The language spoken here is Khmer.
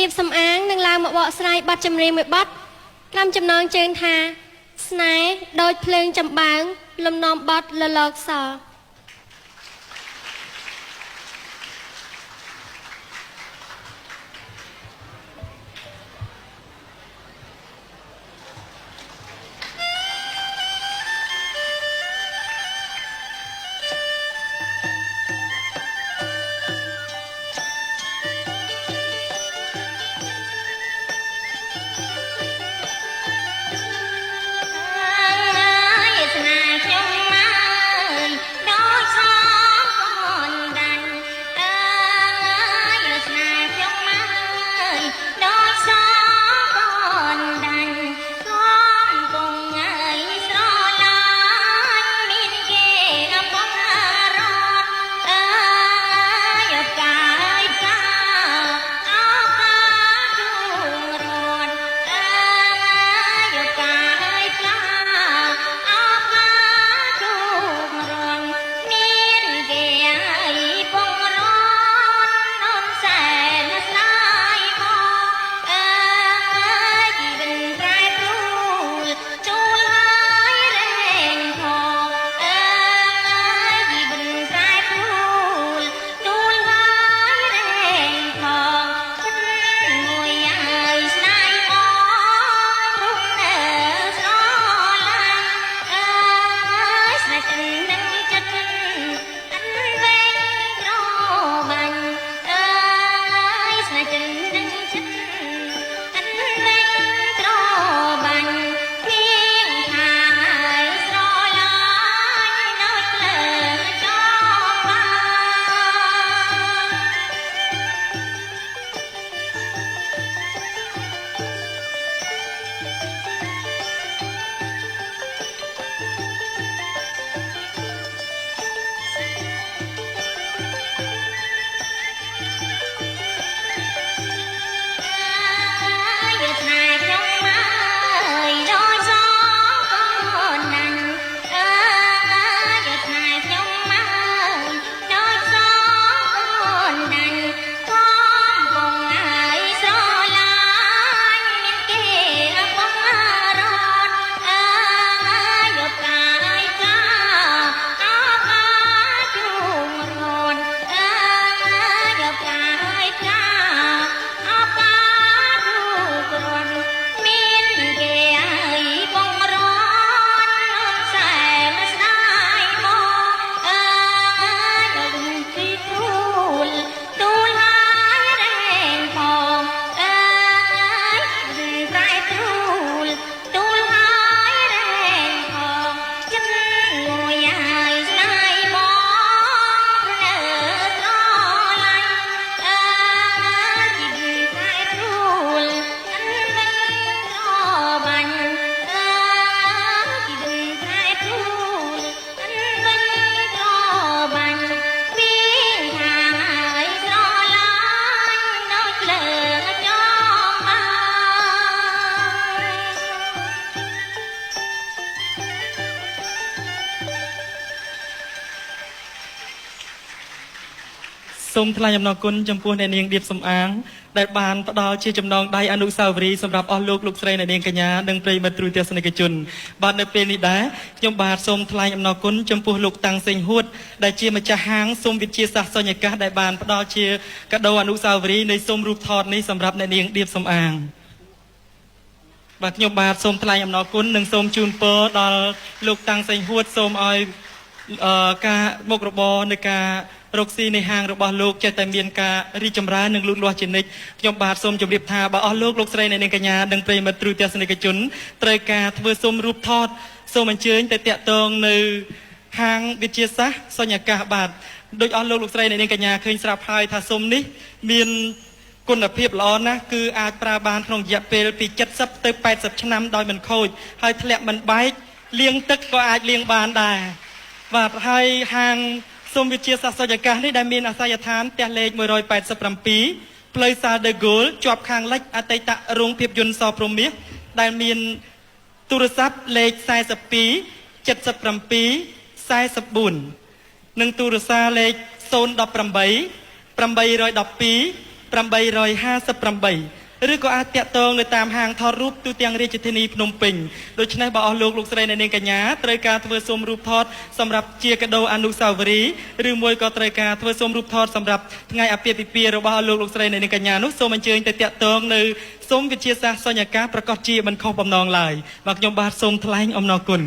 บสำอางនឹងឡើងមកបកស្រាយបទចម្រៀងមួយបទក្រុមចំណងជើងថាស្នេហ៍ដូចភ្លើងចំបើងលំនាំបទលលកសសូមថ្លែងអំណរគុណចំពោះអ្នកនាងឌៀបសំអាងដែលបានផ្ដល់ជាចំណងដៃអនុស្សាវរីយ៍សម្រាប់អស់លោកស្រីអ្នកនាងកញ្ញានិងប្រិយមិត្តទូទស្សនិកជនបាទនៅពេលនេះដែរខ្ញុំបាទសូមថ្លែងអំណរគុណចំពោះលោកតាំងសេងហួតដែលជាម្ចាស់ហាងស៊ុំវិទ្យាសាស្ត្រសញ្ញកាសដែលបានផ្ដល់ជាកាដូអនុស្សាវរីយ៍នៃស៊ុំរូបថតនេះសម្រាប់អ្នកនាងឌៀបសំអាងបាទខ្ញុំបាទសូមថ្លែងអំណរគុណនិងសូមជូនពរដល់លោកតាំងសេងហួតសូមឲ្យការមុខរបរនៃការរកស៊ីនៃហាងរបស់លោកចេះតែមានការរីកចម្រើននិងលូតលាស់ជានិច្ចខ្ញុំបាទសូមជម្រាបថាបើអស់លោកស្រីអ្នកនាងកញ្ញានិងប្រិយមិត្តទូទស្សនិកជនត្រូវការធ្វើស៊ុំរូបថតសូមអញ្ជើញទៅតាក់ទងនៅហាងវិទ្យាសាស្ត្រសញ្ញកាសបាទដោយអស់លោកស្រីអ្នកនាងកញ្ញាឃើញស្រាប់ហើយថាស៊ុំនេះមានគុណភាពល្អណាស់គឺអាចប្រើបានក្នុងរយៈពេលពី70ទៅ80ឆ្នាំដោយមិនខូចហើយធ្លាក់មិនបែកលាងទឹកក៏អាចលាងបានដែរបាទហើយហាងស៊ុំវិទ្យាសាស្ត្រសញ្ញកាសនេះដែលមានអាសយដ្ឋានផ្ទះលេខ187ផ្លូវសាលដឺហ្គោលជាប់ខាងលិចអតីតរោងភាពយន្តសព្រហ្មមាសដែលមានទូរស័ព្ទលេខ42 77 44និងទូរស័ព្ទលេខ018 812 858ឬក៏អាចតាក់ទងនៅតាមហាងថតរូបទូទាំងរាជធានីភ្នំពេញដូច្នេះបើអស់លោកស្រីអ្នកនាងកញ្ញាត្រូវការធ្វើសូមរូបថតសម្រាប់ជាកាដូអនុស្សាវរីយ៍ឬមួយក៏ត្រូវការធ្វើសូមរូបថតសម្រាប់ថ្ងៃអាពាហ៍ពិពាហ៍របស់លោកស្រីអ្នកនាងកញ្ញានោះសូមអញ្ជើញទៅតាក់ទងនៅសូមវិទ្យាសាស្ត្រសញ្ញាការប្រកាសជាមិនខុសបំណងឡើយបាទខ្ញុំបាទសូមថ្លែងអំណរគុណ